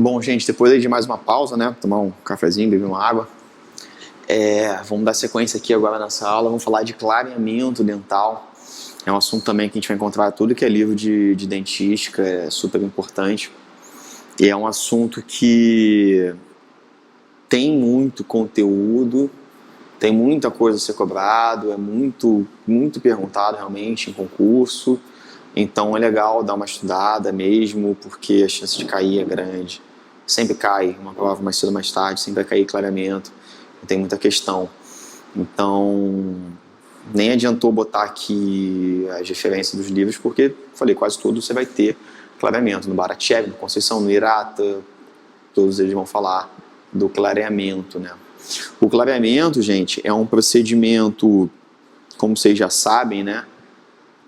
Bom, gente, depois aí de mais uma pausa, né? Tomar um cafezinho, beber uma água. Vamos dar sequência aqui agora nessa aula. Vamos falar de clareamento dental. É um assunto também que a gente vai encontrar tudo que é livro de dentística, é super importante. E é um assunto que tem muito conteúdo, tem muita coisa a ser cobrado, é muito perguntado realmente em concurso. Então é legal dar uma estudada mesmo, porque a chance de cair é grande. Sempre cai, uma prova mais cedo ou mais tarde, sempre vai cair clareamento, não tem muita questão. Então, nem adiantou botar aqui as referências dos livros, porque, falei, quase tudo você vai ter clareamento. No Barachev, no Conceição, no Hirata, todos eles vão falar do clareamento, né? O clareamento, gente, é um procedimento, como vocês já sabem, né?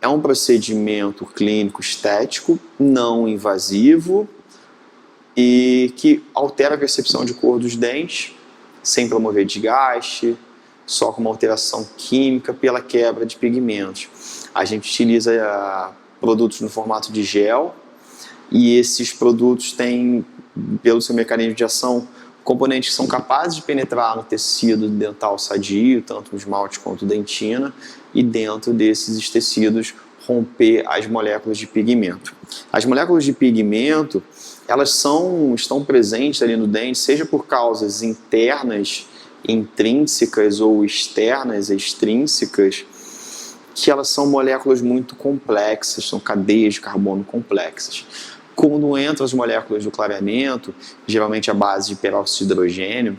É um procedimento clínico estético, não invasivo e que altera a percepção de cor dos dentes, sem promover desgaste, só com uma alteração química pela quebra de pigmentos. A gente utiliza produtos no formato de gel e esses produtos têm, pelo seu mecanismo de ação, componentes que são capazes de penetrar no tecido dental sadio, tanto o esmalte quanto a dentina, e dentro desses tecidos romper as moléculas de pigmento. As moléculas de pigmento, elas estão presentes ali no dente, seja por causas internas, intrínsecas, ou externas, extrínsecas, que elas são moléculas muito complexas, são cadeias de carbono complexas. Quando entram as moléculas do clareamento, geralmente à base de peróxido de hidrogênio,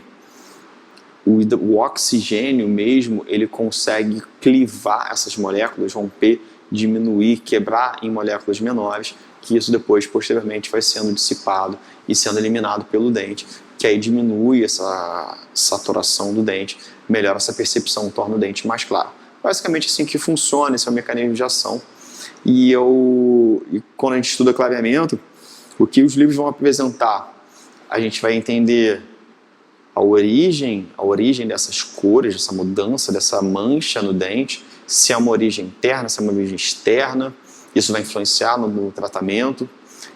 o oxigênio mesmo, ele consegue clivar essas moléculas, romper, diminuir, quebrar em moléculas menores, que isso depois, posteriormente, vai sendo dissipado e sendo eliminado pelo dente, que aí diminui essa saturação do dente, melhora essa percepção, torna o dente mais claro. Basicamente assim que funciona, esse é o mecanismo de ação. E quando a gente estuda clareamento, o que os livros vão apresentar? A gente vai entender a origem dessas cores, dessa mudança, dessa mancha no dente, se é uma origem interna, se é uma origem externa, isso vai influenciar no tratamento,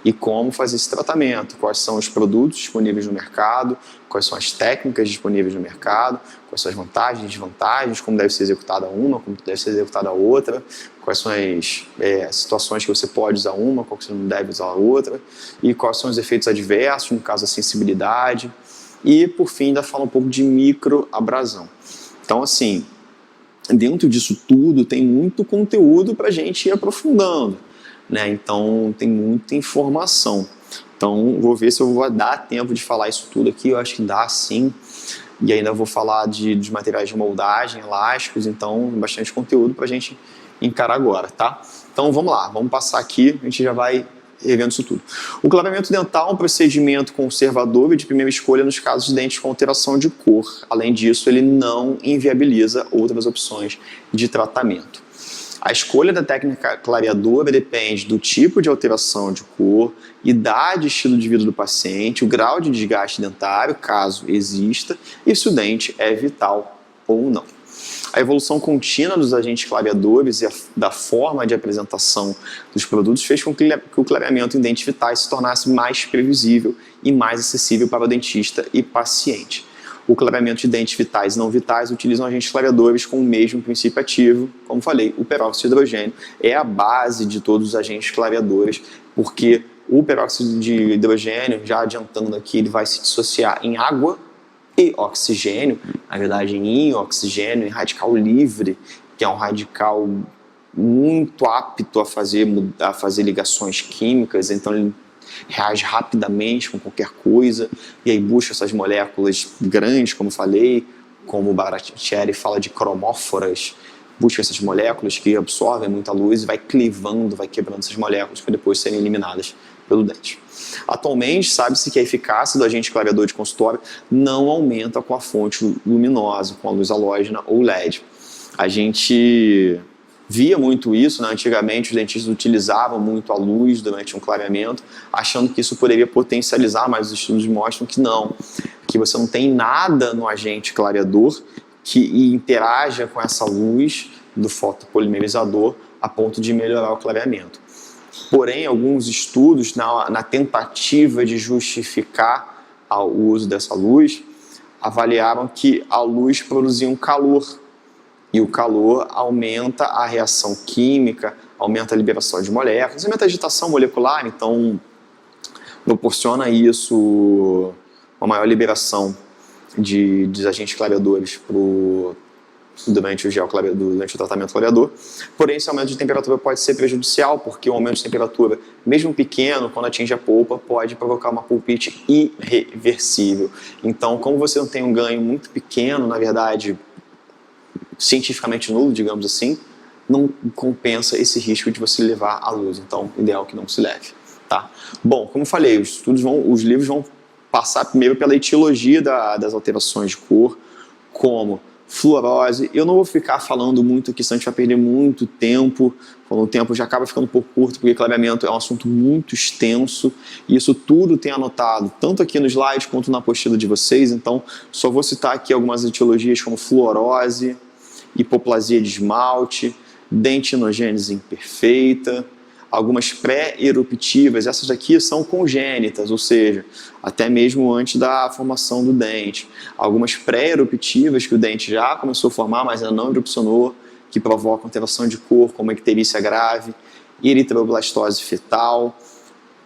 e como fazer esse tratamento, quais são os produtos disponíveis no mercado, quais são as técnicas disponíveis no mercado, quais são as vantagens e desvantagens, como deve ser executada uma, como deve ser executada a outra, quais são as situações que você pode usar uma, qual que você não deve usar a outra, e quais são os efeitos adversos, no caso da sensibilidade, e por fim ainda fala um pouco de microabrasão. Então assim, dentro disso tudo tem muito conteúdo para a gente ir aprofundando, né? Então tem muita informação. Então vou ver se eu vou dar tempo de falar isso tudo aqui, eu acho que dá sim. E ainda vou falar dos materiais de moldagem, elásticos, então bastante conteúdo para a gente encarar agora, tá? Então vamos lá, vamos passar aqui, a gente já vai revendo isso tudo. O clareamento dental é um procedimento conservador e de primeira escolha nos casos de dentes com alteração de cor. Além disso, ele não inviabiliza outras opções de tratamento. A escolha da técnica clareadora depende do tipo de alteração de cor, idade e estilo de vida do paciente, o grau de desgaste dentário, caso exista, e se o dente é vital ou não. A evolução contínua dos agentes clareadores e da forma de apresentação dos produtos fez com que o clareamento em dentes vitais se tornasse mais previsível e mais acessível para o dentista e paciente. O clareamento de dentes vitais e não vitais utilizam agentes clareadores com o mesmo princípio ativo, como falei, o peróxido de hidrogênio é a base de todos os agentes clareadores, porque o peróxido de hidrogênio, já adiantando aqui, ele vai se dissociar em água e oxigênio, na verdade em oxigênio, em radical livre, que é um radical muito apto a fazer ligações químicas, então ele reage rapidamente com qualquer coisa, e aí busca essas moléculas grandes, como falei, como o Barachev fala de cromóforas, busca essas moléculas que absorvem muita luz e vai clivando, vai quebrando essas moléculas para depois serem eliminadas pelo dente. Atualmente, sabe-se que a eficácia do agente clareador de consultório não aumenta com a fonte luminosa, com a luz halógena ou LED. A gente via muito isso, né? Antigamente os dentistas utilizavam muito a luz durante um clareamento, achando que isso poderia potencializar, mas os estudos mostram que não, que você não tem nada no agente clareador que interaja com essa luz do fotopolimerizador a ponto de melhorar o clareamento. Porém, alguns estudos, na tentativa de justificar o uso dessa luz, avaliaram que a luz produzia um calor, e o calor aumenta a reação química, aumenta a liberação de moléculas, aumenta a agitação molecular, então proporciona isso uma maior liberação de agentes clareadores durante o tratamento clareador. Porém, esse aumento de temperatura pode ser prejudicial, porque o aumento de temperatura, mesmo pequeno, quando atinge a polpa, pode provocar uma pulpite irreversível. Então, como você não tem um ganho muito pequeno, na verdade, cientificamente nulo, digamos assim, não compensa esse risco de você levar à luz. Então, ideal que não se leve. Tá? Bom, como eu falei, os livros vão passar primeiro pela etiologia das alterações de cor, como fluorose. Eu não vou ficar falando muito aqui, senão a gente vai perder muito tempo. O tempo já acaba ficando um pouco curto, porque clareamento é um assunto muito extenso, e isso tudo tem anotado, tanto aqui no slide quanto na apostila de vocês. Então, só vou citar aqui algumas etiologias como fluorose, hipoplasia de esmalte, dentinogênese imperfeita, algumas pré-eruptivas. Essas daqui são congênitas, ou seja, até mesmo antes da formação do dente. Algumas pré-eruptivas que o dente já começou a formar, mas ainda não erupcionou, que provocam alteração de cor, como icterícia grave, eritroblastose fetal,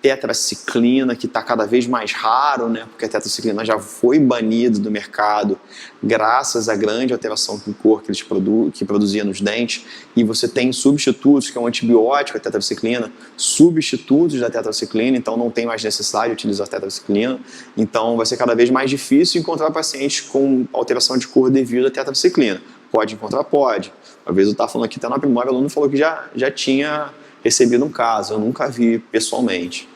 tetraciclina, que está cada vez mais raro, né, porque a tetraciclina já foi banida do mercado graças à grande alteração de cor que produzia nos dentes, e você tem substitutos, que é um antibiótico, a tetraciclina, substitutos da tetraciclina, então não tem mais necessidade de utilizar a tetraciclina, então vai ser cada vez mais difícil encontrar pacientes com alteração de cor devido à tetraciclina. Pode encontrar? Pode. Uma vez eu estava falando aqui, até na primária, o aluno falou que já tinha recebido um caso, eu nunca vi pessoalmente.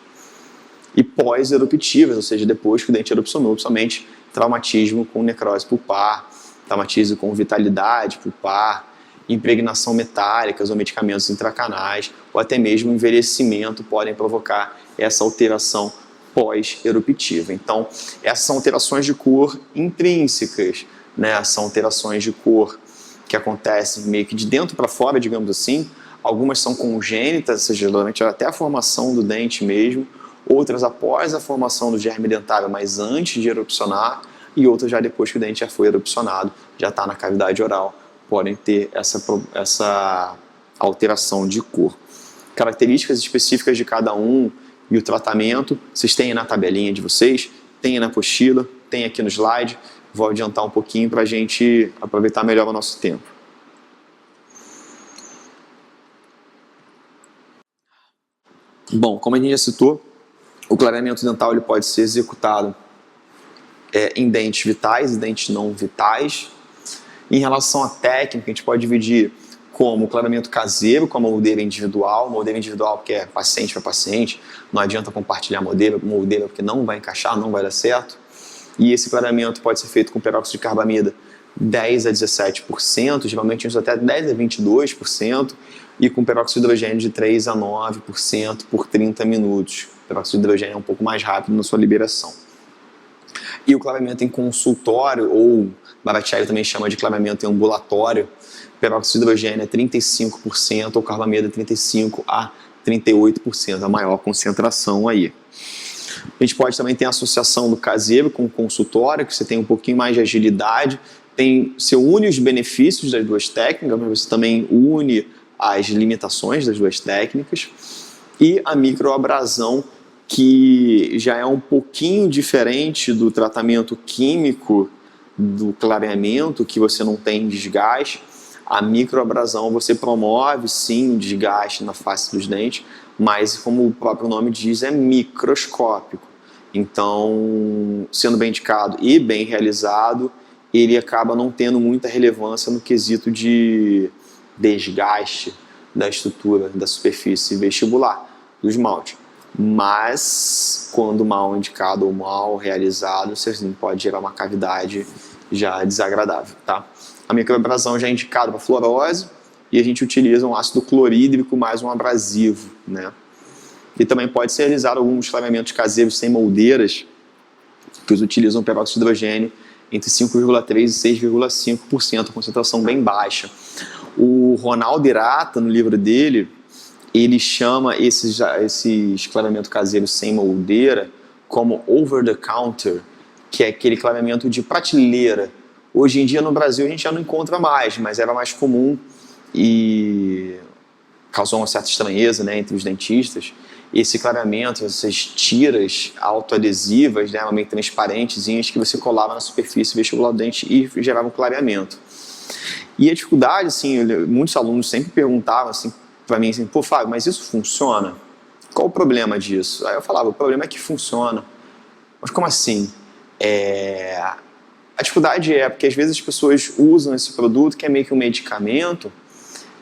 E pós-eruptivas, ou seja, depois que o dente erupcionou, principalmente traumatismo com necrose pulpar, traumatismo com vitalidade pulpar, impregnação metálicas ou medicamentos intracanais, ou até mesmo envelhecimento podem provocar essa alteração pós-eruptiva. Então, essas são alterações de cor intrínsecas, né? São alterações de cor que acontecem meio que de dentro para fora, digamos assim. Algumas são congênitas, ou seja, geralmente até a formação do dente mesmo, outras após a formação do germe dentário, mas antes de erupcionar, e outras já depois que o dente já foi erupcionado, já está na cavidade oral, podem ter essa alteração de cor. Características específicas de cada um e o tratamento, vocês têm na tabelinha de vocês, tem na apostila, tem aqui no slide. Vou adiantar um pouquinho para a gente aproveitar melhor o nosso tempo. Bom, como a gente já citou, o clareamento dental ele pode ser executado em dentes vitais e dentes não vitais. Em relação à técnica, a gente pode dividir como clareamento caseiro, com a moldeira individual porque é paciente para paciente, não adianta compartilhar moldeira porque não vai encaixar, não vai dar certo. E esse clareamento pode ser feito com peróxido de carbamida 10 a 17%, geralmente isso até 10 a 22%, e com peróxido de hidrogênio de 3 a 9% por 30 minutos. O peróxido de hidrogênio é um pouco mais rápido na sua liberação. E o clareamento em consultório, ou Baratieri também chama de clareamento em ambulatório, peróxido de hidrogênio é 35%, ou carbamida 35 a 38%, a maior concentração aí. A gente pode também ter a associação do caseiro com o consultório, que você tem um pouquinho mais de agilidade, você une os benefícios das duas técnicas, mas você também une as limitações das duas técnicas, e a microabrasão, que já é um pouquinho diferente do tratamento químico do clareamento, que você não tem desgaste. A microabrasão você promove sim o desgaste na face dos dentes, mas como o próprio nome diz, é microscópico. Então, sendo bem indicado e bem realizado, ele acaba não tendo muita relevância no quesito de desgaste da estrutura da superfície vestibular do esmalte. Mas, quando mal indicado ou mal realizado, você pode gerar uma cavidade já desagradável, tá? A microabrasão já é indicada para fluorose e a gente utiliza um ácido clorídrico mais um abrasivo, né? E também pode ser realizado alguns clareamentos caseiros sem moldeiras, que utilizam peróxido de hidrogênio entre 5,3% e 6,5%, concentração bem baixa. O Ronaldo Irata, no livro dele, ele chama esse clareamento caseiro sem moldeira como over the counter, que é aquele clareamento de prateleira. Hoje em dia no Brasil a gente já não encontra mais, mas era mais comum e causou uma certa estranheza, né, entre os dentistas. Esse clareamento, essas tiras autoadesivas, né, meio transparentezinhas, que você colava na superfície vestibular do dente e gerava um clareamento. E a dificuldade, assim, muitos alunos sempre perguntavam assim, para mim, assim, pô, Fábio, mas isso funciona? Qual o problema disso? Aí eu falava, o problema é que funciona. Mas como assim? A dificuldade é porque às vezes as pessoas usam esse produto, que é meio que um medicamento,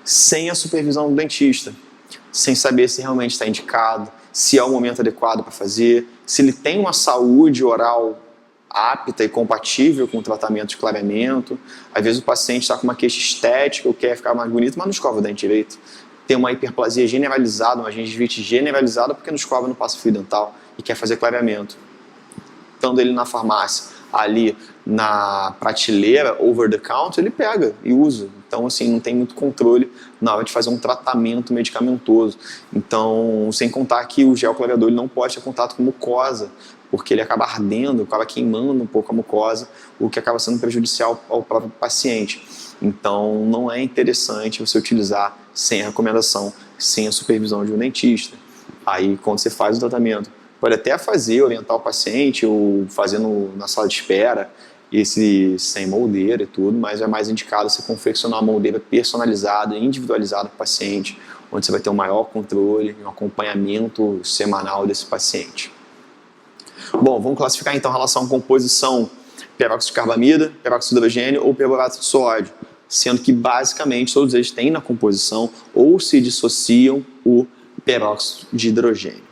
sem a supervisão do dentista, sem saber se realmente está indicado, se é o momento adequado para fazer, se ele tem uma saúde oral apta e compatível com o tratamento de clareamento. Às vezes o paciente está com uma queixa estética ou quer ficar mais bonito, mas não escova o dente direito. Tem uma hiperplasia generalizada, uma gengivite generalizada porque não escova, não passa fio dental e quer fazer clareamento. Estando ele na farmácia, ali na prateleira, over the counter, ele pega e usa. Então, assim, não tem muito controle na hora de fazer um tratamento medicamentoso. Então, sem contar que o gel clareador ele não pode ter contato com mucosa, porque ele acaba ardendo, acaba queimando um pouco a mucosa, o que acaba sendo prejudicial ao próprio paciente. Então, não é interessante você utilizar sem a recomendação, sem a supervisão de um dentista. Aí, quando você faz o tratamento, pode até fazer, orientar o paciente, ou fazer na sala de espera, esse sem moldeira e tudo, mas é mais indicado você confeccionar uma moldeira personalizada, individualizada para o paciente, onde você vai ter um maior controle, um acompanhamento semanal desse paciente. Bom, vamos classificar então a relação composição peróxido de carbamida, peróxido de hidrogênio ou perborato de sódio, sendo que basicamente todos eles têm na composição ou se dissociam o peróxido de hidrogênio.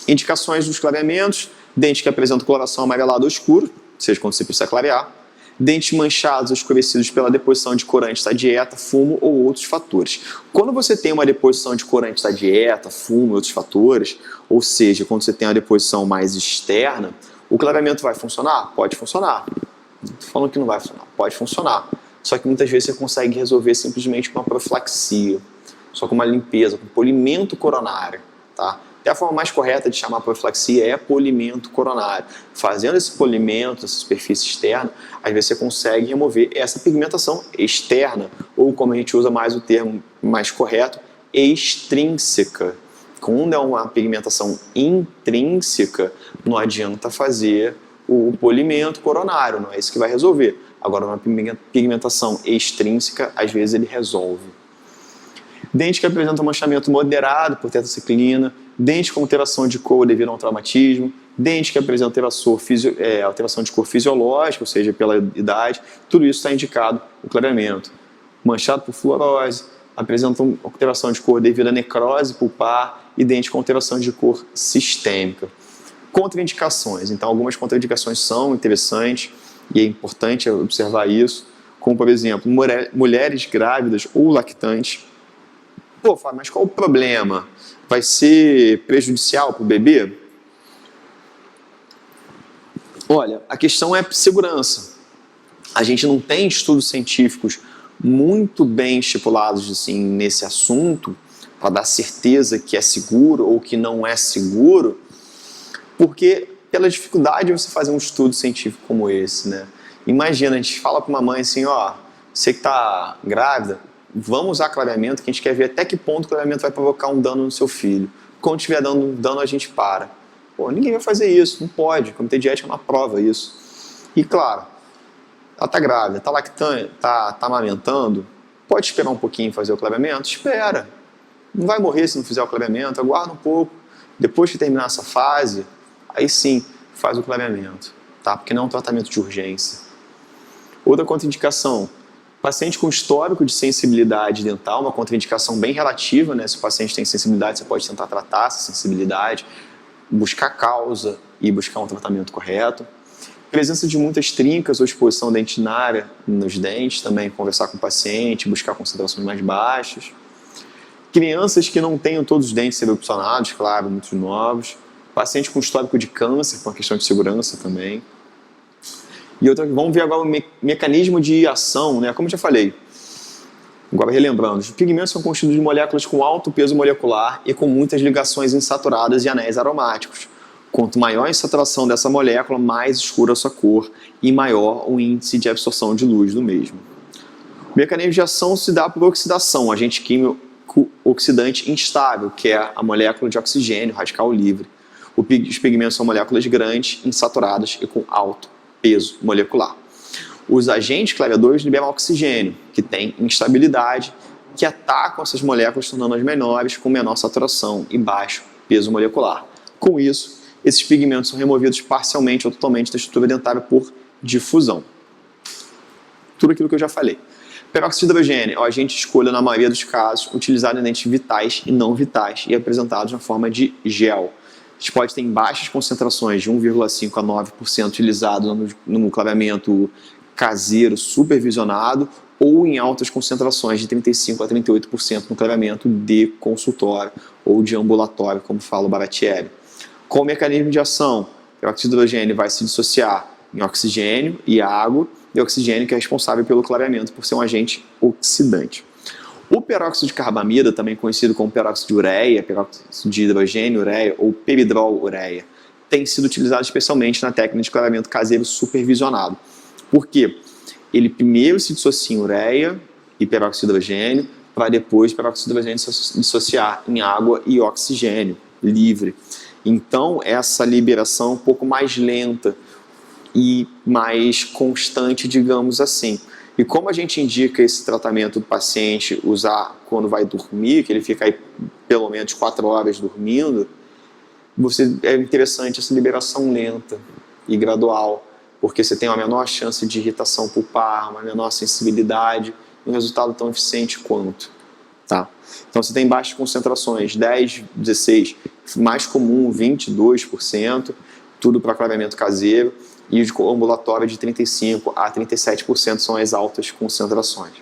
Indicações dos clareamentos: dente que apresenta coloração amarelada ou escuro, seja quando você precisa clarear, dentes manchados ou escurecidos pela deposição de corantes da dieta, fumo ou outros fatores. Quando você tem uma deposição de corantes da dieta, fumo e outros fatores, ou seja, quando você tem uma deposição mais externa, o clareamento vai funcionar? Pode funcionar. Não estou falando que não vai funcionar, pode funcionar. Só que muitas vezes você consegue resolver simplesmente com uma profilaxia, só com uma limpeza, com polimento coronário, tá? Até a forma mais correta de chamar a profilaxia é polimento coronário. Fazendo esse polimento, essa superfície externa, às vezes você consegue remover essa pigmentação externa, ou como a gente usa mais o termo mais correto, extrínseca. Quando é uma pigmentação intrínseca, não adianta fazer o polimento coronário, não é isso que vai resolver. Agora, uma pigmentação extrínseca, às vezes ele resolve. Dente que apresenta um manchamento moderado por tetraciclina, dente com alteração de cor devido a um traumatismo, dente que apresenta alteração de cor fisiológica, ou seja, pela idade, tudo isso está indicado o clareamento. Manchado por fluorose, apresenta uma alteração de cor devido a necrose pulpar e dente com alteração de cor sistêmica. Contraindicações. Então, algumas contraindicações são interessantes e é importante observar isso, como, por exemplo, mulheres grávidas ou lactantes. Pô, Fábio, mas qual o problema? Vai ser prejudicial para o bebê? Olha, a questão é segurança. A gente não tem estudos científicos muito bem estipulados assim, nesse assunto, para dar certeza que é seguro ou que não é seguro, porque pela dificuldade de você fazer um estudo científico como esse, né? Imagina, a gente fala para uma mãe assim, ó, você que está grávida, vamos usar clareamento, que a gente quer ver até que ponto o clareamento vai provocar um dano no seu filho. Quando estiver dando dano, a gente para. Pô, ninguém vai fazer isso, não pode, o comitê de ética não aprova isso. E claro, ela está grávida, está lactando, está amamentando, pode esperar um pouquinho fazer o clareamento? Espera. Não vai morrer se não fizer o clareamento, aguarda um pouco. Depois que terminar essa fase, aí sim, faz o clareamento, tá? Porque não é um tratamento de urgência. Outra contraindicação, paciente com histórico de sensibilidade dental, uma contraindicação bem relativa, né? Se o paciente tem sensibilidade, você pode tentar tratar essa sensibilidade, buscar causa e buscar um tratamento correto. Presença de muitas trincas ou exposição dentinária nos dentes, também conversar com o paciente, buscar concentrações mais baixas. Crianças que não tenham todos os dentes erupcionados, claro, muitos novos. Paciente com histórico de câncer, com a questão de segurança também. E outra, vamos ver agora o mecanismo de ação, né? Como eu já falei, Agora, relembrando, os pigmentos são constituídos de moléculas com alto peso molecular e com muitas ligações insaturadas e anéis aromáticos. Quanto maior a insaturação dessa molécula, mais escura a sua cor e maior o índice de absorção de luz do mesmo. O mecanismo de ação se dá por oxidação, agente químico oxidante instável, que é a molécula de oxigênio radical livre. Os pigmentos são moléculas grandes, insaturadas e com alto peso molecular. Os agentes clareadores liberam oxigênio, que tem instabilidade, que atacam essas moléculas, tornando-as menores, com menor saturação e baixo peso molecular. Com isso, esses pigmentos são removidos parcialmente ou totalmente da estrutura dentária por difusão. Tudo aquilo que eu já falei. Peróxido de hidrogênio é o agente de escolha, na maioria dos casos, utilizado em dentes vitais e não vitais e apresentados na forma de gel. A gente pode ter em baixas concentrações, de 1,5% a 9% utilizado no clareamento caseiro supervisionado ou em altas concentrações, de 35% a 38% no clareamento de consultório ou de ambulatório, como fala o Baratieri. Qual o mecanismo de ação? O peróxido de hidrogênio vai se dissociar em oxigênio e água, e oxigênio que é responsável pelo clareamento por ser um agente oxidante. O peróxido de carbamida, também conhecido como peróxido de ureia, peróxido de hidrogênio ureia ou peridrol ureia, tem sido utilizado especialmente na técnica de clareamento caseiro supervisionado. Por quê? Ele primeiro se dissocia em ureia e peróxido de hidrogênio, para depois o peróxido de hidrogênio se dissociar em água e oxigênio livre. Então, essa liberação é um pouco mais lenta e mais constante, digamos assim. E como a gente indica esse tratamento do paciente usar quando vai dormir, que ele fica aí pelo menos 4 horas dormindo, é interessante essa liberação lenta e gradual, porque você tem uma menor chance de irritação pulpar, uma menor sensibilidade, um resultado tão eficiente quanto. Tá? Então você tem baixas concentrações, 10, 16, mais comum 22%, tudo para clareamento caseiro, e o de ambulatório de 35% a 37% são as altas concentrações.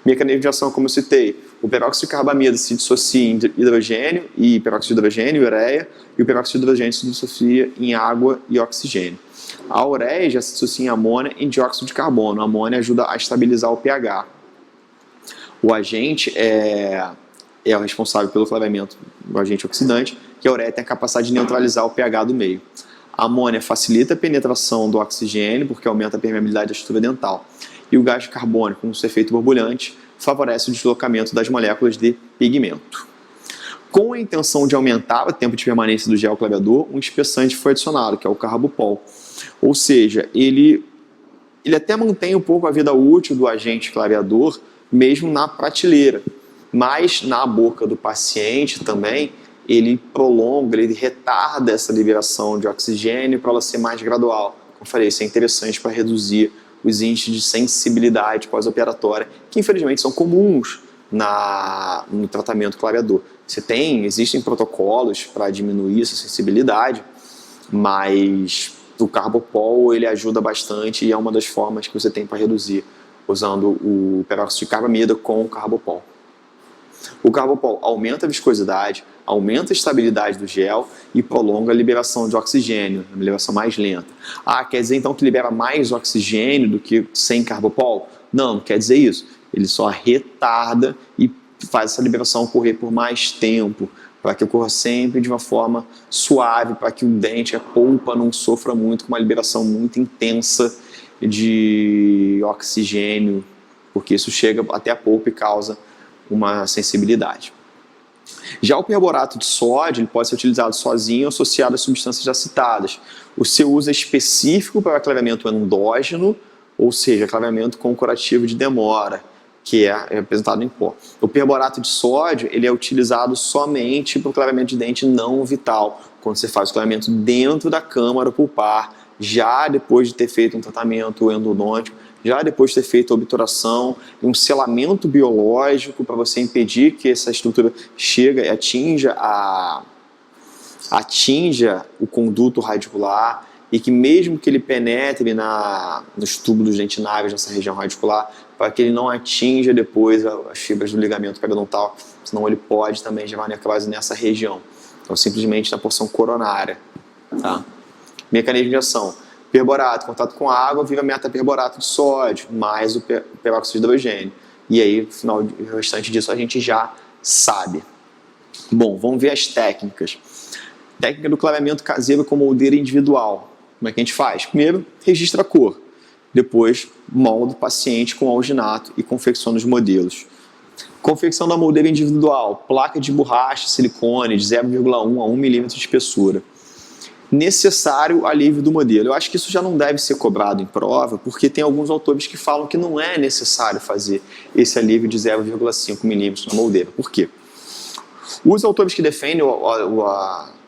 Mecanismo de ação, como eu citei, o peróxido de carbamida se dissocia em hidrogênio e peróxido de hidrogênio e ureia, e o peróxido de hidrogênio se dissocia em água e oxigênio. A ureia já se dissocia em amônia e dióxido de carbono. A amônia ajuda a estabilizar o pH. O agente é o responsável pelo clareamento, o agente oxidante, que a ureia tem a capacidade de neutralizar o pH do meio. A amônia facilita a penetração do oxigênio, porque aumenta a permeabilidade da estrutura dental. E o gás carbônico, com seu efeito borbulhante, favorece o deslocamento das moléculas de pigmento. Com a intenção de aumentar o tempo de permanência do gel clareador, um espessante foi adicionado, que é o carbopol. Ou seja, ele até mantém um pouco a vida útil do agente clareador, mesmo na prateleira, mas na boca do paciente também, ele prolonga, ele retarda essa liberação de oxigênio para ela ser mais gradual. Como eu falei, isso é interessante para reduzir os índices de sensibilidade pós-operatória, que infelizmente são comuns no tratamento clareador. Existem protocolos para diminuir essa sensibilidade, mas o carbopol ele ajuda bastante e é uma das formas que você tem para reduzir, usando o peróxido de carbamida com o carbopol. O carbopol aumenta a viscosidade, aumenta a estabilidade do gel e prolonga a liberação de oxigênio, uma liberação mais lenta. Quer dizer então que libera mais oxigênio do que sem carbopol? Não quer dizer isso. Ele só retarda e faz essa liberação ocorrer por mais tempo, para que ocorra sempre de uma forma suave, para que o dente, a polpa, não sofra muito com uma liberação muito intensa de oxigênio, porque isso chega até a polpa e causa uma sensibilidade. Já o perborato de sódio ele pode ser utilizado sozinho ou associado às substâncias já citadas. O seu uso é específico para clareamento endógeno, ou seja, clareamento com curativo de demora, que é representado em pó. O perborato de sódio ele é utilizado somente para o clareamento de dente não vital, quando você faz o clareamento dentro da câmara pulpar, já depois de ter feito um tratamento endodôntico, já depois de ter feito a obturação, um selamento biológico para você impedir que essa estrutura chegue e atinja o conduto radicular e que mesmo que ele penetre nos túbulos dentinários, nessa região radicular, para que ele não atinja depois as fibras do ligamento periodontal, senão ele pode também gerar necrose nessa região. Então, simplesmente na porção coronária. Tá? Mecanismo de ação. Perborato, contato com a água, vira metaperborato de sódio, mais o peróxido de hidrogênio. e aí o restante disso a gente já sabe. Bom, vamos ver as técnicas. Técnica do clareamento caseiro com moldeira individual. Como é que a gente faz? Primeiro, registra a cor. Depois, molda o paciente com alginato e confecciona os modelos. Confecção da moldeira individual. Placa de borracha, silicone de 0,1 a 1 milímetro de espessura. Necessário alívio do modelo. Eu acho que isso já não deve ser cobrado em prova, porque tem alguns autores que falam que não é necessário fazer esse alívio de 0,5 milímetros na moldeira. Por quê? Os autores que defendem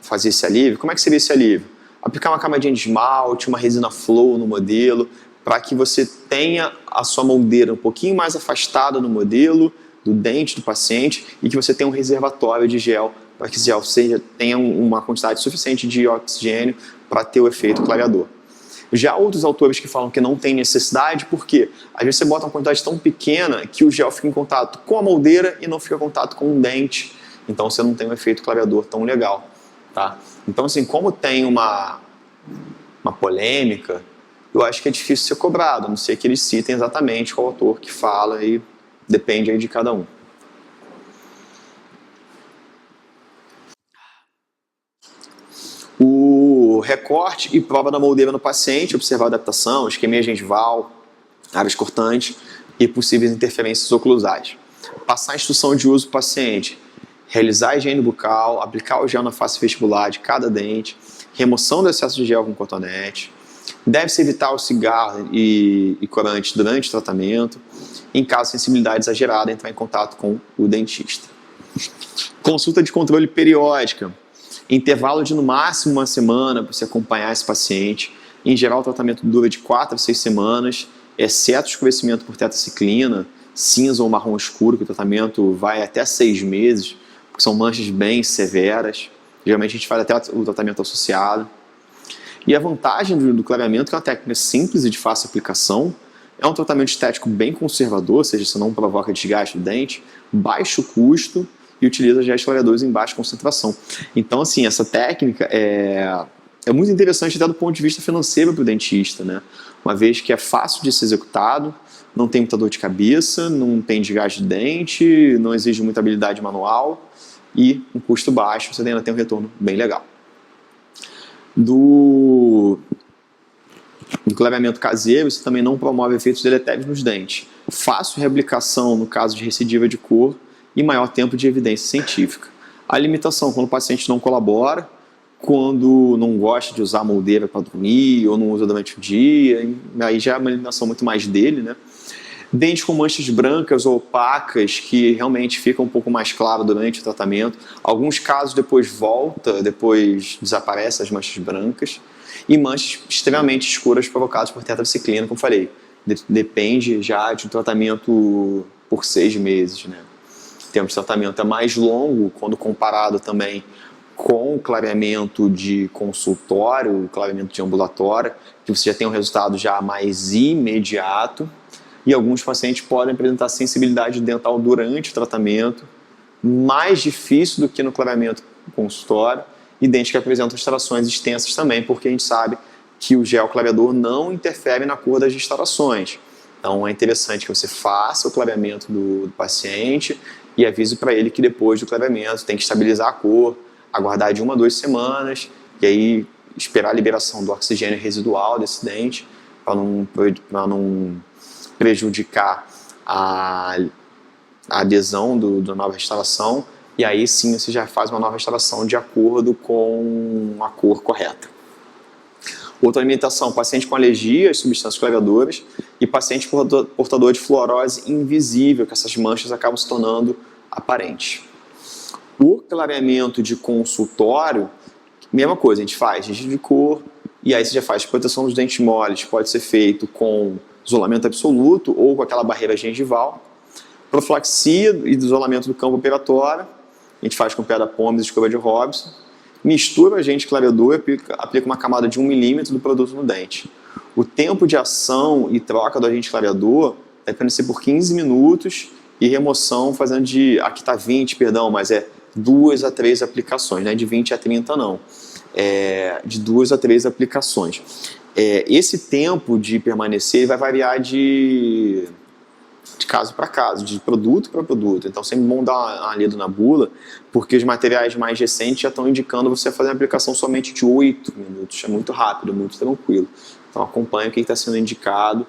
fazer esse alívio, como é que seria esse alívio? Aplicar uma camadinha de esmalte, uma resina flow no modelo, para que você tenha a sua moldeira um pouquinho mais afastada do modelo, do dente do paciente, e que você tenha um reservatório de gel, para que esse gel tenha uma quantidade suficiente de oxigênio para ter o efeito clareador. Já outros autores que falam que não tem necessidade, porque às vezes você bota uma quantidade tão pequena que o gel fica em contato com a moldeira e não fica em contato com o dente, então você não tem um efeito clareador tão legal. Tá? Então, assim, como tem uma polêmica, eu acho que é difícil ser cobrado, a não ser que eles citem exatamente qual autor que fala, e depende aí de cada um. O recorte e prova da moldeira no paciente, observar a adaptação, isquemia gengival, áreas cortantes e possíveis interferências oclusais. Passar a instrução de uso para o paciente, realizar a higiene bucal, aplicar o gel na face vestibular de cada dente, remoção do excesso de gel com cotonete. Deve-se evitar o cigarro e corante durante o tratamento. Em caso de sensibilidade exagerada, entrar em contato com o dentista. Consulta de controle periódica. Intervalo de no máximo uma semana para você acompanhar esse paciente. Em geral, o tratamento dura de 4 a 6 semanas, exceto escurecimento por tetraciclina, cinza ou marrom escuro, que o tratamento vai até 6 meses, porque são manchas bem severas. Geralmente a gente faz até o tratamento associado. E a vantagem do clareamento, que é uma técnica simples e de fácil aplicação, é um tratamento estético bem conservador, ou seja, você não provoca desgaste do dente, baixo custo e utiliza gestos clareadores em baixa concentração. Então, assim, essa técnica é muito interessante até do ponto de vista financeiro para o dentista, né? Uma vez que é fácil de ser executado, não tem muita dor de cabeça, não tem desgaste de dente, não exige muita habilidade manual e um custo baixo, você ainda tem um retorno bem legal. Do clareamento caseiro, isso também não promove efeitos deletérios nos dentes. Fácil reaplicação no caso de recidiva de cor e maior tempo de evidência científica. A limitação, quando o paciente não colabora, quando não gosta de usar a moldeira para dormir ou não usa durante o dia, aí já é uma limitação muito mais dele, né? Dentes com manchas brancas ou opacas que realmente ficam um pouco mais claro durante o tratamento. Alguns casos depois desaparecem as manchas brancas. E manchas extremamente escuras provocadas por tetraciclina, como falei. Depende já de um tratamento por 6 meses, né? O tempo de tratamento é mais longo quando comparado também com o clareamento de consultório, o clareamento de ambulatório, que você já tem um resultado já mais imediato. E alguns pacientes podem apresentar sensibilidade dental durante o tratamento, mais difícil do que no clareamento consultório, e dentes que apresentam extrações extensas também, porque a gente sabe que o gel clareador não interfere na cor das extrações. Então é interessante que você faça o clareamento do paciente e avise para ele que depois do clareamento tem que estabilizar a cor, aguardar de 1 a 2 semanas, e aí esperar a liberação do oxigênio residual desse dente, para não prejudicar a adesão da nova restauração, e aí sim você já faz uma nova restauração de acordo com a cor correta. Outra limitação, paciente com alergia às substâncias clareadoras e paciente portador de fluorose invisível, que essas manchas acabam se tornando aparentes. O clareamento de consultório, mesma coisa, a gente faz registro de cor, e aí você já faz proteção dos dentes moles, pode ser feito com isolamento absoluto ou com aquela barreira gengival, profilaxia e isolamento do campo operatório, a gente faz com pedra Pomes e escova de Robson, mistura o agente clareador e aplica uma camada de 1 milímetro do produto no dente. O tempo de ação e troca do agente clareador deve ser por 15 minutos e remoção fazendo aqui está 20, perdão, mas é 2 a 3 aplicações, não é de 20 a 30 não, de 2 a 3 aplicações. Esse tempo de permanecer vai variar de de caso para caso, de produto para produto. Então, sempre bom dar uma lida na bula, porque os materiais mais recentes já estão indicando você fazer uma aplicação somente de 8 minutos. É muito rápido, muito tranquilo. Então, acompanha o que está sendo indicado,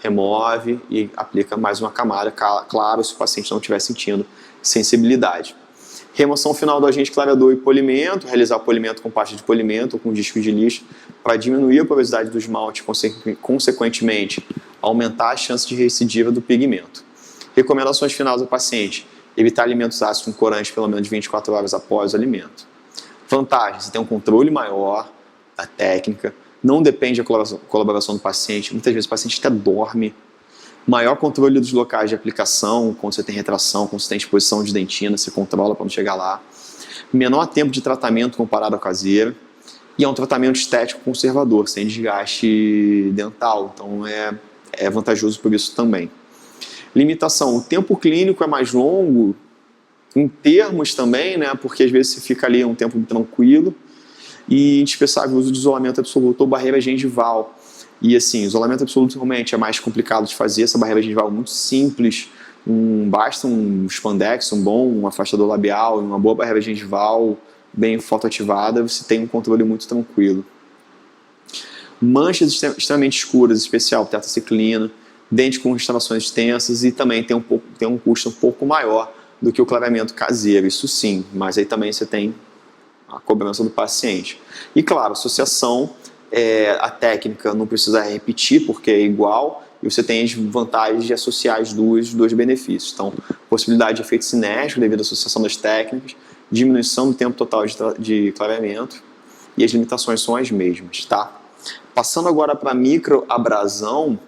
remove e aplica mais uma camada, claro, se o paciente não estiver sentindo sensibilidade. Remoção final do agente clareador e polimento, realizar polimento com pasta de polimento ou com disco de lixo para diminuir a porosidade do esmalte, consequentemente aumentar a chance de recidiva do pigmento. Recomendações finais ao paciente: evitar alimentos ácidos com corante pelo menos 24 horas após o alimento. Vantagens: você tem um controle maior da técnica, não depende da colaboração do paciente, muitas vezes o paciente até dorme. Maior controle dos locais de aplicação, quando você tem retração, quando você tem exposição de dentina, você controla para não chegar lá. Menor tempo de tratamento comparado ao caseiro. E é um tratamento estético conservador, sem desgaste dental, então é vantajoso por isso também. Limitação: o tempo clínico é mais longo, em termos também, né, porque às vezes você fica ali um tempo tranquilo, e indispensável o uso de isolamento absoluto ou barreira gengival. E assim, isolamento absoluto realmente é mais complicado de fazer, essa barreira gengival é muito simples, basta um spandex, um afastador labial, uma boa barreira gengival, bem fotoativada, você tem um controle muito tranquilo. Manchas extremamente escuras, especial tetraciclina, dente com restaurações extensas e também tem um custo um pouco maior do que o clareamento caseiro, isso sim, mas aí também você tem a cobrança do paciente. E claro, associação, a técnica não precisa repetir porque é igual e você tem as vantagens de associar os dois benefícios. Então, possibilidade de efeito cinético devido à associação das técnicas, diminuição do tempo total de clareamento e as limitações são as mesmas, tá? Passando agora para microabrasão,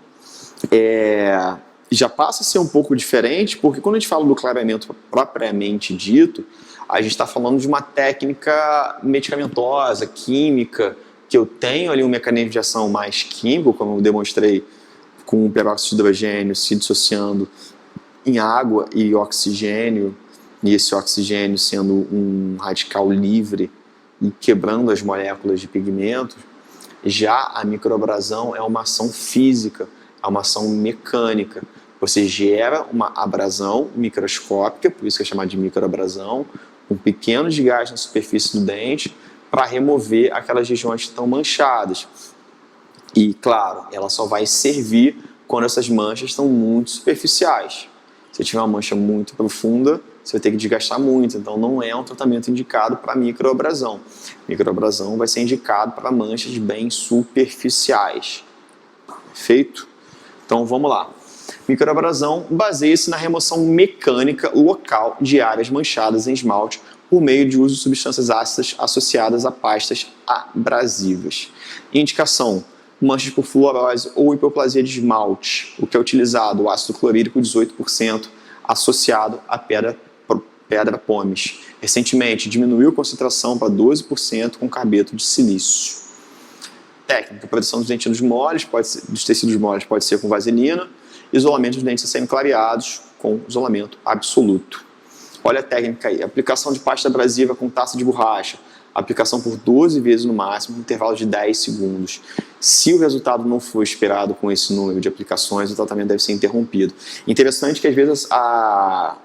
já passa a ser um pouco diferente, porque quando a gente fala do clareamento propriamente dito, a gente está falando de uma técnica medicamentosa, química, que eu tenho ali um mecanismo de ação mais químico, como eu demonstrei com o peróxido de hidrogênio se dissociando em água e oxigênio, e esse oxigênio sendo um radical livre e quebrando as moléculas de pigmento. Já a microabrasão é uma ação física, é uma ação mecânica. Você gera uma abrasão microscópica, por isso que é chamada de microabrasão, com pequenos desgastes na superfície do dente, para remover aquelas regiões que estão manchadas. E, claro, ela só vai servir quando essas manchas estão muito superficiais. Se tiver uma mancha muito profunda, você vai ter que desgastar muito, então não é um tratamento indicado para microabrasão. Microabrasão vai ser indicado para manchas bem superficiais. Perfeito? Então vamos lá. Microabrasão baseia-se na remoção mecânica local de áreas manchadas em esmalte por meio de uso de substâncias ácidas associadas a pastas abrasivas. Indicação: manchas por fluorose ou hipoplasia de esmalte, o que é utilizado o ácido clorídrico 18% associado à pedra pómez. Recentemente diminuiu a concentração para 12% com carbeto de silício. Técnica: proteção dos dentinos moles, dos tecidos moles pode ser com vaselina, isolamento dos dentes a serem clareados com isolamento absoluto. Olha a técnica aí: aplicação de pasta abrasiva com taça de borracha, aplicação por 12 vezes no máximo, no intervalo de 10 segundos. Se o resultado não for esperado com esse número de aplicações, o tratamento deve ser interrompido. Interessante que às vezes a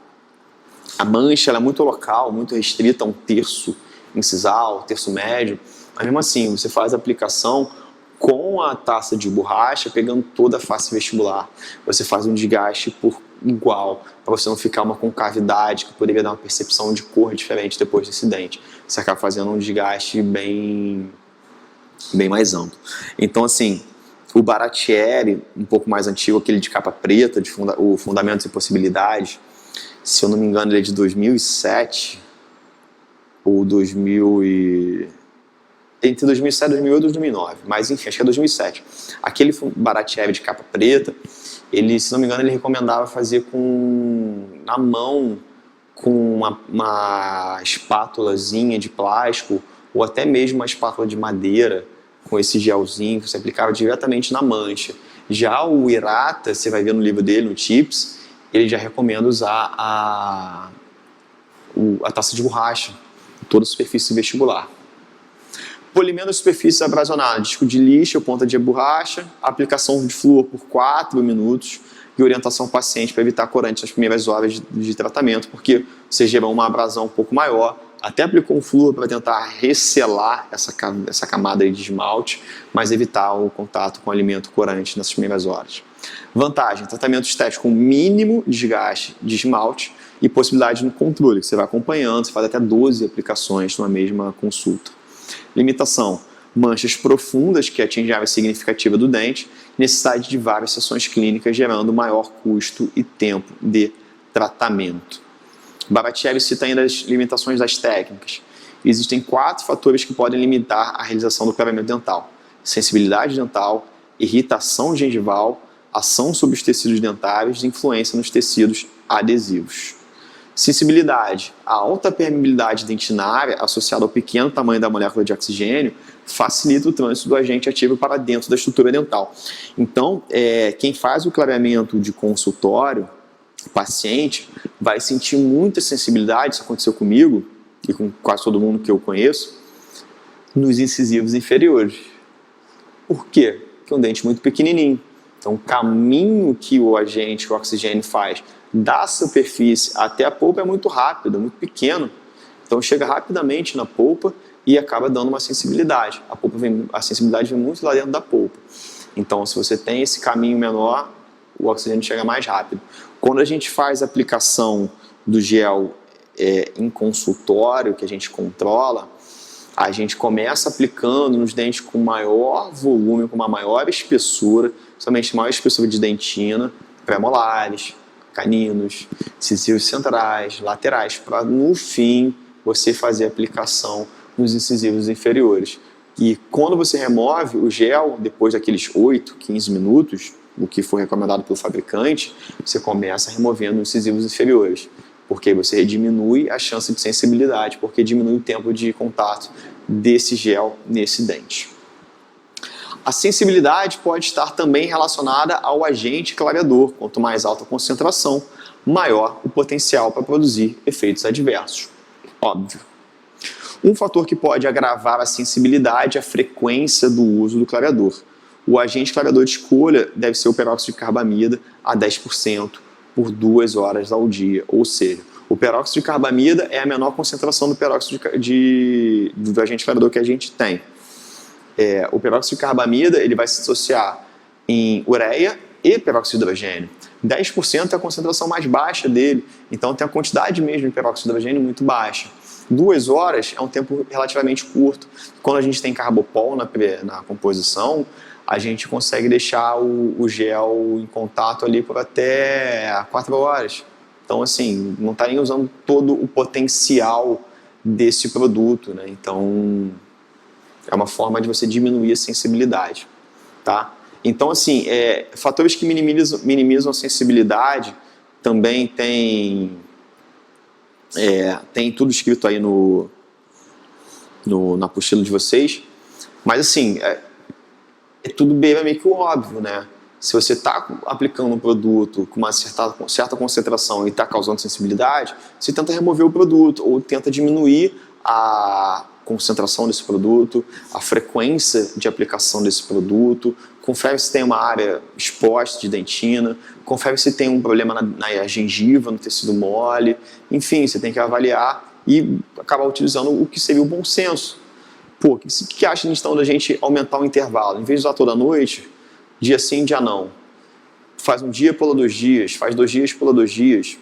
mancha ela é muito local, muito restrita a um terço incisal, terço médio, mas mesmo assim você faz a aplicação com a taça de borracha, pegando toda a face vestibular. Você faz um desgaste por igual, para você não ficar uma concavidade que poderia dar uma percepção de cor diferente depois desse dente. Você acaba fazendo um desgaste bem mais amplo. Então, assim, o Baratieri, um pouco mais antigo, aquele de capa preta, o Fundamentos e Possibilidades, se eu não me engano, ele é de 2007 ou 2000 entre 2007, 2008 e 2009, mas enfim, acho que é 2007. Aquele Baratieri de capa preta, ele, se não me engano, ele recomendava fazer na mão, com uma espátulazinha de plástico, ou até mesmo uma espátula de madeira, com esse gelzinho que você aplicava diretamente na mancha. Já o Hirata, você vai ver no livro dele, no Tips, ele já recomenda usar a taça de borracha, toda a superfície vestibular. Polimento da superfície abrasionada, disco de lixo, ponta de borracha, aplicação de flúor por 4 minutos, e orientação ao paciente para evitar corante nas primeiras horas de tratamento, porque você gera uma abrasão um pouco maior, até aplicou um flúor para tentar resselar essa camada de esmalte, mas evitar o contato com o alimento corante nessas primeiras horas. Vantagem, tratamento estético com mínimo desgaste de esmalte e possibilidade no controle, que você vai acompanhando, você faz até 12 aplicações numa mesma consulta. Limitação, manchas profundas que atingem a área significativa do dente, necessidade de várias sessões clínicas, gerando maior custo e tempo de tratamento. Baratieri cita ainda as limitações das técnicas. Existem 4 fatores que podem limitar a realização do clareamento dental: sensibilidade dental, irritação gengival, ação sobre os tecidos dentários e influência nos tecidos adesivos. Sensibilidade. A alta permeabilidade dentinária, associada ao pequeno tamanho da molécula de oxigênio, facilita o trânsito do agente ativo para dentro da estrutura dental. Então, quem faz o clareamento de consultório, o paciente, vai sentir muita sensibilidade, isso aconteceu comigo e com quase todo mundo que eu conheço, nos incisivos inferiores. Por quê? Porque é um dente muito pequenininho. Então, o caminho que o agente, o oxigênio, faz da superfície até a polpa é muito rápido, é muito pequeno. Então, chega rapidamente na polpa e acaba dando uma sensibilidade. A sensibilidade vem muito lá dentro da polpa. Então, se você tem esse caminho menor, o oxigênio chega mais rápido. Quando a gente faz a aplicação do gel em consultório, que a gente controla, a gente começa aplicando nos dentes com maior volume, com uma maior espessura, somente maior espessura de dentina, pré-molares, caninos, incisivos centrais, laterais, para no fim você fazer a aplicação nos incisivos inferiores. E quando você remove o gel, depois daqueles 8, 15 minutos, o que foi recomendado pelo fabricante, você começa removendo os incisivos inferiores, porque você diminui a chance de sensibilidade, porque diminui o tempo de contato desse gel nesse dente. A sensibilidade pode estar também relacionada ao agente clareador. Quanto mais alta a concentração, maior o potencial para produzir efeitos adversos. Óbvio. Um fator que pode agravar a sensibilidade é a frequência do uso do clareador. O agente clareador de escolha deve ser o peróxido de carbamida a 10% por 2 horas ao dia. Ou seja, o peróxido de carbamida é a menor concentração do peróxido do agente clareador que a gente tem. O peróxido de carbamida ele vai se associar em ureia e peróxido de hidrogênio. 10% é a concentração mais baixa dele, então tem a quantidade mesmo de peróxido de hidrogênio muito baixa. 2 horas é um tempo relativamente curto. Quando a gente tem carbopol na composição, a gente consegue deixar o gel em contato ali por até 4 horas. Então, assim, não está nem usando todo o potencial desse produto, né? Então, é uma forma de você diminuir a sensibilidade, tá? Então, assim, fatores que minimizam a sensibilidade também tem tudo escrito aí na apostila de vocês, mas, assim, tudo bem meio que óbvio, né? Se você está aplicando um produto com uma certa concentração e está causando sensibilidade, você tenta remover o produto ou tenta diminuir a concentração desse produto, a frequência de aplicação desse produto, confere se tem uma área exposta de dentina, confere se tem um problema na gengiva, no tecido mole, enfim, você tem que avaliar e acabar utilizando o que seria o bom senso. Pô, o que acha então da gente aumentar o intervalo? Em vez de usar toda noite, dia sim, dia não. Faz um dia pula 2 dias, faz 2 dias pula 2 dias.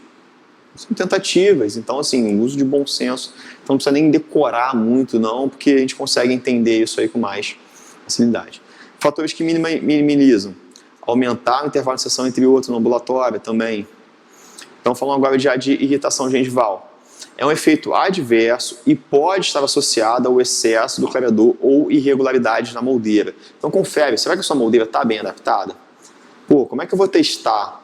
São tentativas, então assim, uso de bom senso. Então não precisa nem decorar muito não, porque a gente consegue entender isso aí com mais facilidade. Fatores que minimizam. Aumentar o intervalo de sessão entre outros no ambulatório também. Então falando agora já de irritação gengival. É um efeito adverso e pode estar associado ao excesso do clareador ou irregularidades na moldeira. Então confere, será que a sua moldeira está bem adaptada? Pô, como é que eu vou testar?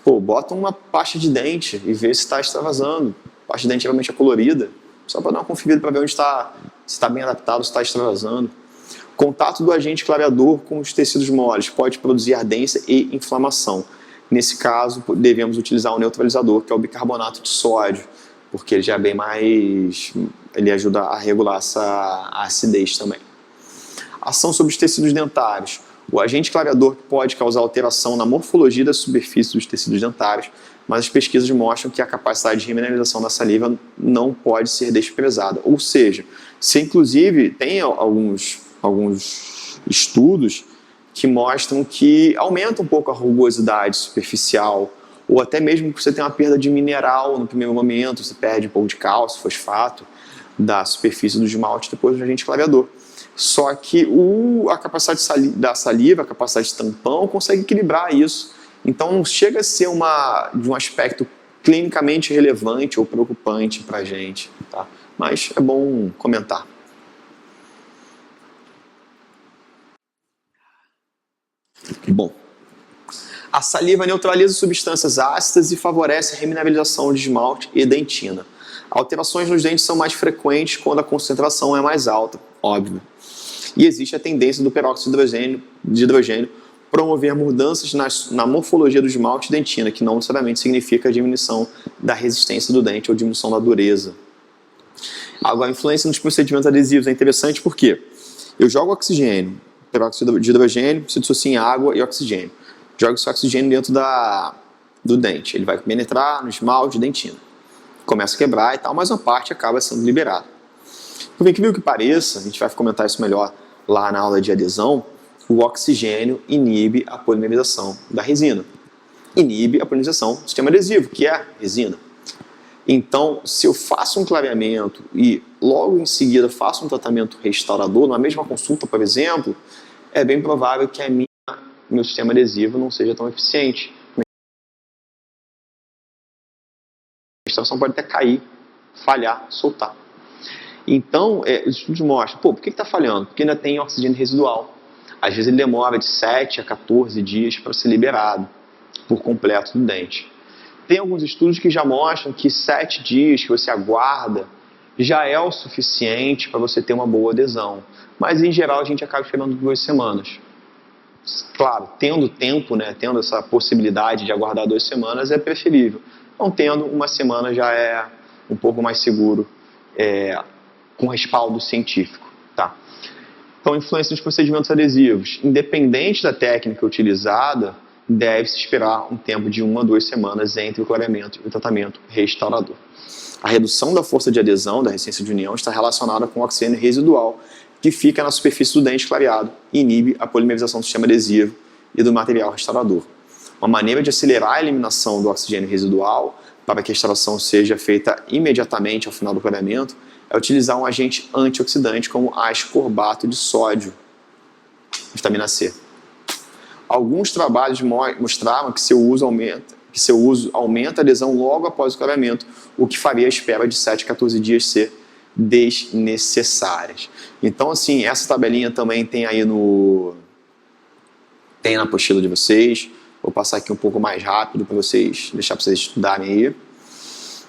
Pô, bota uma pasta de dente e vê se está extravasando. A pasta de dente geralmente é colorida, só para dar uma conferida para ver onde está, se está bem adaptado, se está extravasando. Contato do agente clareador com os tecidos moles pode produzir ardência e inflamação. Nesse caso, devemos utilizar um neutralizador, que é o bicarbonato de sódio, porque ele já é bem mais... ele ajuda a regular essa acidez também. Ação sobre os tecidos dentários. O agente clareador pode causar alteração na morfologia da superfície dos tecidos dentários, mas as pesquisas mostram que a capacidade de remineralização da saliva não pode ser desprezada. Ou seja, se inclusive tem alguns estudos que mostram que aumenta um pouco a rugosidade superficial, ou até mesmo que você tem uma perda de mineral no primeiro momento, você perde um pouco de cálcio, fosfato da superfície do esmalte depois do agente clareador. Só que a capacidade da saliva, a capacidade de tampão, consegue equilibrar isso. Então não chega a ser de um aspecto clinicamente relevante ou preocupante para a gente. Tá? Mas é bom comentar. Bom, a saliva neutraliza substâncias ácidas e favorece a remineralização de esmalte e dentina. Alterações nos dentes são mais frequentes quando a concentração é mais alta, óbvio. E existe a tendência do peróxido de hidrogênio promover mudanças na morfologia do esmalte e dentina, que não necessariamente significa a diminuição da resistência do dente ou diminuição da dureza. Agora, a influência nos procedimentos adesivos é interessante porque eu jogo oxigênio, peróxido de hidrogênio, se dissocia em água e oxigênio. Jogo esse oxigênio dentro do dente. Ele vai penetrar no esmalte e dentina. Começa a quebrar e tal, mas uma parte acaba sendo liberada. Por incrível que pareça, a gente vai comentar isso melhor lá na aula de adesão, o oxigênio inibe a polimerização da resina. Inibe a polinização do sistema adesivo, que é a resina. Então, se eu faço um clareamento e logo em seguida faço um tratamento restaurador, na mesma consulta, por exemplo, é bem provável que meu sistema adesivo não seja tão eficiente. A restauração pode até cair, falhar, soltar. Então, os estudos mostram, por que está falhando? Porque ainda tem oxigênio residual. Às vezes ele demora de 7 a 14 dias para ser liberado por completo do dente. Tem alguns estudos que já mostram que 7 dias que você aguarda já é o suficiente para você ter uma boa adesão. Mas, em geral, a gente acaba esperando 2 semanas. Claro, tendo tempo, tendo essa possibilidade de aguardar 2 semanas é preferível. Não tendo, 1 semana já é um pouco mais seguro, com respaldo científico. Tá? Então, influência dos procedimentos adesivos. Independente da técnica utilizada, deve-se esperar um tempo de 1 a 2 semanas entre o clareamento e o tratamento restaurador. A redução da força de adesão da resistência de união está relacionada com o oxigênio residual que fica na superfície do dente clareado e inibe a polimerização do sistema adesivo e do material restaurador. Uma maneira de acelerar a eliminação do oxigênio residual para que a restauração seja feita imediatamente ao final do clareamento é utilizar um agente antioxidante como ascorbato de sódio, vitamina C. Alguns trabalhos mostraram que seu uso aumenta a adesão logo após o clareamento, o que faria a espera de 7 a 14 dias ser desnecessárias. Então, assim, essa tabelinha também tem aí tem na apostila de vocês. Vou passar aqui um pouco mais rápido para deixar para vocês estudarem aí.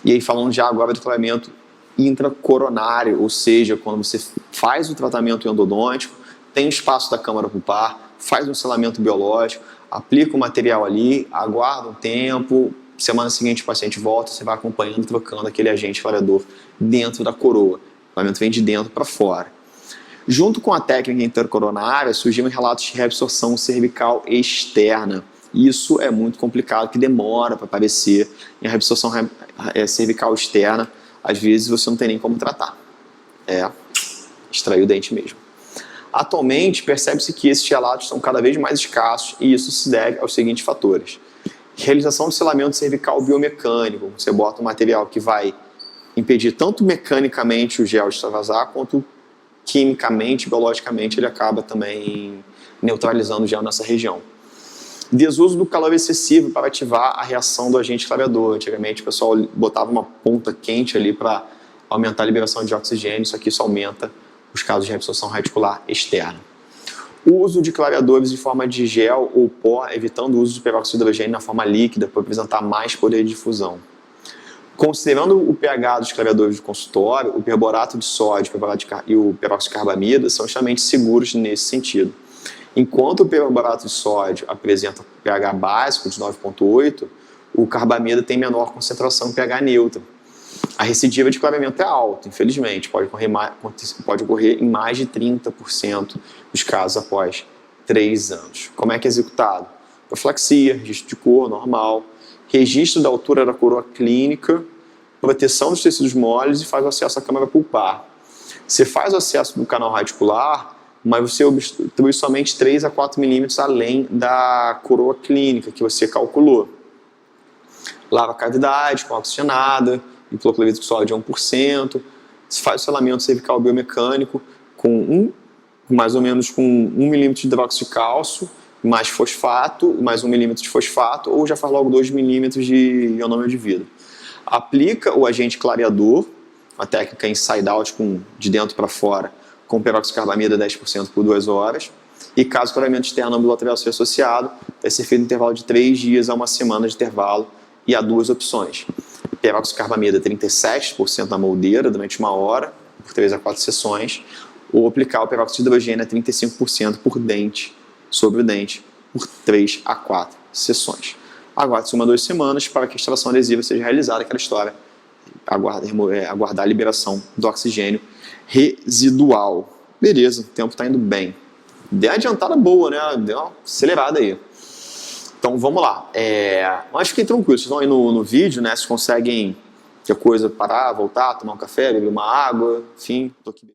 E aí, falando já agora do clareamento intracoronário, ou seja, quando você faz o tratamento endodôntico, tem o espaço da câmara pulpar, faz um selamento biológico, aplica o material ali, aguarda um tempo, semana seguinte o paciente volta, você vai acompanhando, trocando aquele agente clareador dentro da coroa. O clareamento vem de dentro para fora. Junto com a técnica intercoronária, surgiram relatos de reabsorção cervical externa. Isso é muito complicado, que demora para aparecer. E a reabsorção cervical externa, às vezes você não tem nem como tratar. Extrair o dente mesmo. Atualmente, percebe-se que esses relatos são cada vez mais escassos e isso se deve aos seguintes fatores. Realização de selamento cervical biomecânico. Você bota um material que vai impedir tanto mecanicamente o gel de extravasar, quanto quimicamente, biologicamente, ele acaba também neutralizando o gel nessa região. Desuso do calor excessivo para ativar a reação do agente clareador. Antigamente o pessoal botava uma ponta quente ali para aumentar a liberação de oxigênio, só que isso aumenta os casos de reabsorção reticular externa. O uso de clareadores em forma de gel ou pó, evitando o uso de peróxido de hidrogênio na forma líquida para apresentar mais poder de difusão. Considerando o pH dos clareadores de consultório, o perborato de sódio e o peróxido de carbamida são extremamente seguros nesse sentido. Enquanto o perborato de sódio apresenta pH básico de 9,8, o carbamida tem menor concentração em pH neutro. A recidiva de clareamento é alta, infelizmente, pode ocorrer em mais de 30% dos casos após 3 anos. Como é que é executado? Profilaxia, registro de cor normal, registro da altura da coroa clínica, proteção dos tecidos moles e faz o acesso à câmara pulpar. Você faz o acesso do canal radicular, mas você obstrui somente 3 a 4 milímetros além da coroa clínica que você calculou. Lava a cavidade com oxigenada, hipoclorito sólido de 1%, se faz o selamento cervical biomecânico com mais ou menos com 1 milímetro de hidróxido de cálcio, mais fosfato, mais 1 milímetro de fosfato, ou já faz logo 2 milímetros de ionômero de vidro. Aplica o agente clareador, a técnica inside out, de dentro para fora, com peroxicarbamida 10% por 2 horas, e caso o clareamento externo ambulatorial seja associado, vai ser feito um intervalo de 3 dias a 1 semana de intervalo, e há 2 opções. Peroxicarbamida 37% na moldeira durante 1 hora, por 3 a 4 sessões, ou aplicar o peróxido de hidrogênio a 35% por dente, sobre o dente, por 3 a 4 sessões. Aguarde-se 1 a 2 semanas para que a extração adesiva seja realizada, aquela história, aguardar a liberação do oxigênio residual. Beleza, o tempo está indo bem. Deu uma adiantada boa, né? Deu uma acelerada aí. Então vamos lá. Mas fiquem tranquilos, vocês estão aí no vídeo, né? Vocês conseguem, que a coisa parar, voltar, tomar um café, beber uma água, enfim. Tô aqui.